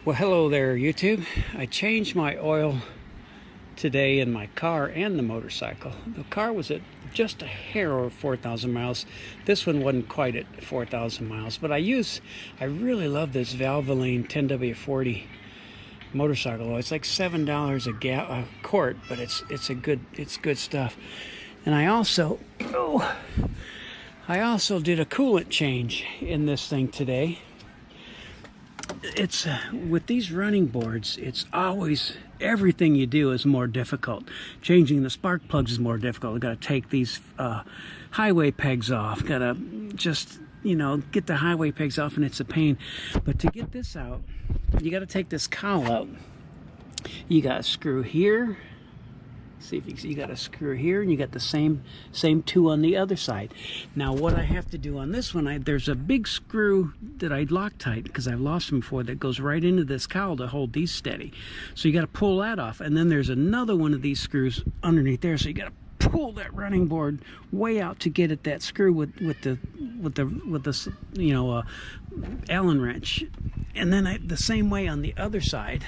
Well, hello there, YouTube. I changed my oil today in my car and the motorcycle. The car was at just a hair over 4,000 miles. This one wasn't quite at 4,000 miles, but I really love this Valvoline 10W40 motorcycle oil. It's like $7 a quart, but it's good stuff. And I also did a coolant change in this thing today. It's with these running boards, it's always, everything you do is more difficult. Changing the spark plugs is more difficult. I've got to take these highway pegs off. Got to just, get the highway pegs off, and it's a pain. But to get this out, you got to take this cowl out. You got to screw here. See if you got a screw here, and you got the same two on the other side. Now what I have to do on this one, there's a big screw that I Loctite, because I've lost them before, that goes right into this cowl to hold these steady. So you got to pull that off, and then there's another one of these screws underneath there. So you got to pull that running board way out to get at that screw with the Allen wrench. And then the same way on the other side.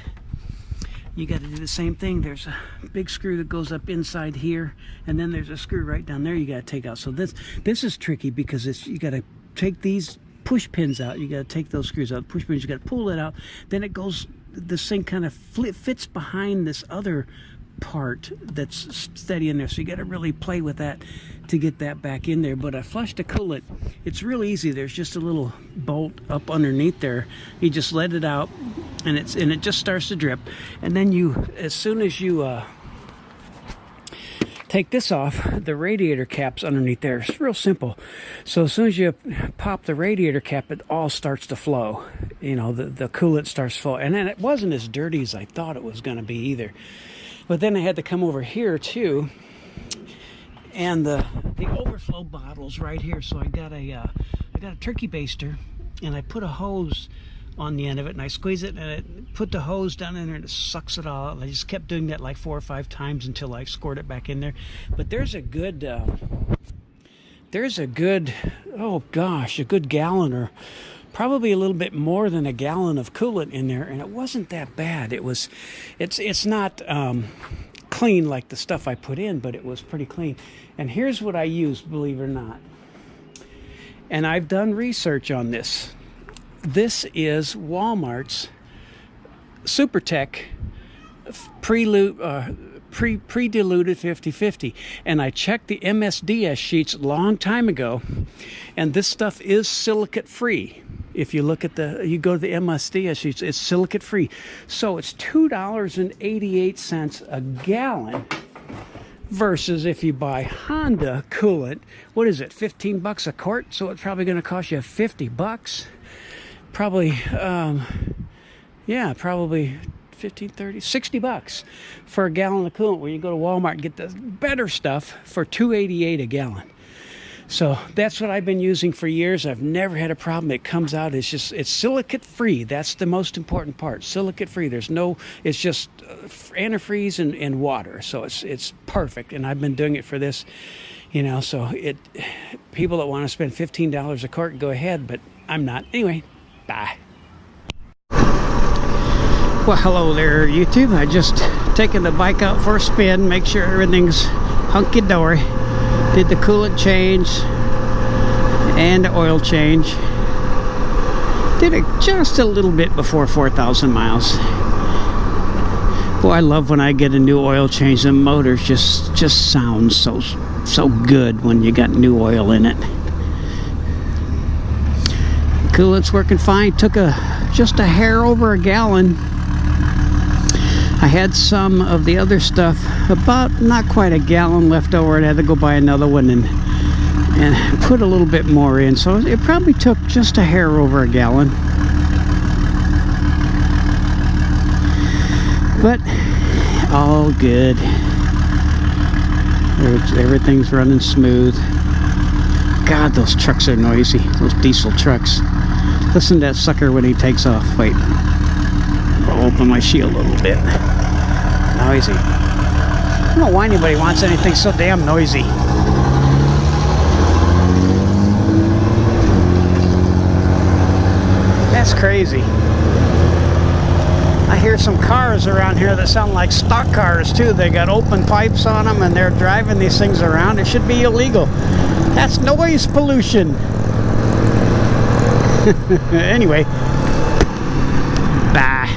You got to do the same thing. There's a big screw that goes up inside here, and then there's a screw right down there you got to take out. So this is tricky, because you got to take these push pins out. You got to take those screws out. Push pins, you got to pull it out. Then it goes, this thing kind of fits behind this other part that's steady in there. So you got to really play with that to get that back in there. But I flushed the coolant. It's real easy. There's just a little bolt up underneath there. You just let it out, and it just starts to drip. And then as soon as you take this off, the radiator cap's underneath there. It's real simple. So as soon as you pop the radiator cap, it all starts to flow. The coolant starts to flow. And then it wasn't as dirty as I thought it was going to be either. But then I had to come over here too, and the overflow bottle's right here. So I got a turkey baster, and I put a hose on the end of it, and I squeeze it, and it put the hose down in there, and it sucks it all out. And I just kept doing that like 4 or 5 times until I scored it back in there. But there's a good oh gosh, a good gallon, or probably a little bit more than a gallon of coolant in there, and it wasn't that bad. It's not clean like the stuff I put in, but it was pretty clean. And here's what I used, believe it or not. And I've done research on this. This is Walmart's SuperTech pre-diluted 50/50, and I checked the MSDS sheets a long time ago, and this stuff is silicate free. If you look at you go to the MSDS sheets, it's silicate free. So it's $2.88 a gallon, versus if you buy Honda coolant, what is it, $15 a quart? So it's probably going to cost you $50. Probably, probably 15, 30, $60 for a gallon of coolant, where you go to Walmart and get the better stuff for $2.88 a gallon. So that's what I've been using for years. I've never had a problem. It comes out, it's silicate free. That's the most important part. Silicate free. It's just antifreeze and water. So it's perfect. And I've been doing it for this, so people that want to spend $15 a quart, go ahead, but I'm not. Anyway, bye. Well, hello there, YouTube. I just taken the bike out for a spin, make sure everything's hunky-dory. Did the coolant change and the oil change. Did it just a little bit before 4,000 miles. Boy, I love when I get a new oil change. The motor just sounds so good when you got new oil in it. Coolant's working fine. Took just a hair over a gallon. I had some of the other stuff, about not quite a gallon left over. I had to go buy another one and put a little bit more in. So it probably took just a hair over a gallon. But all good. Everything's running smooth. God, those trucks are noisy. Those diesel trucks. Listen to that sucker when he takes off. Wait. I'll open my shield a little bit. Noisy. I don't know why anybody wants anything so damn noisy. That's crazy. I hear some cars around here that sound like stock cars too. They got open pipes on them and they're driving these things around. It should be illegal. That's noise pollution. Anyway, bye.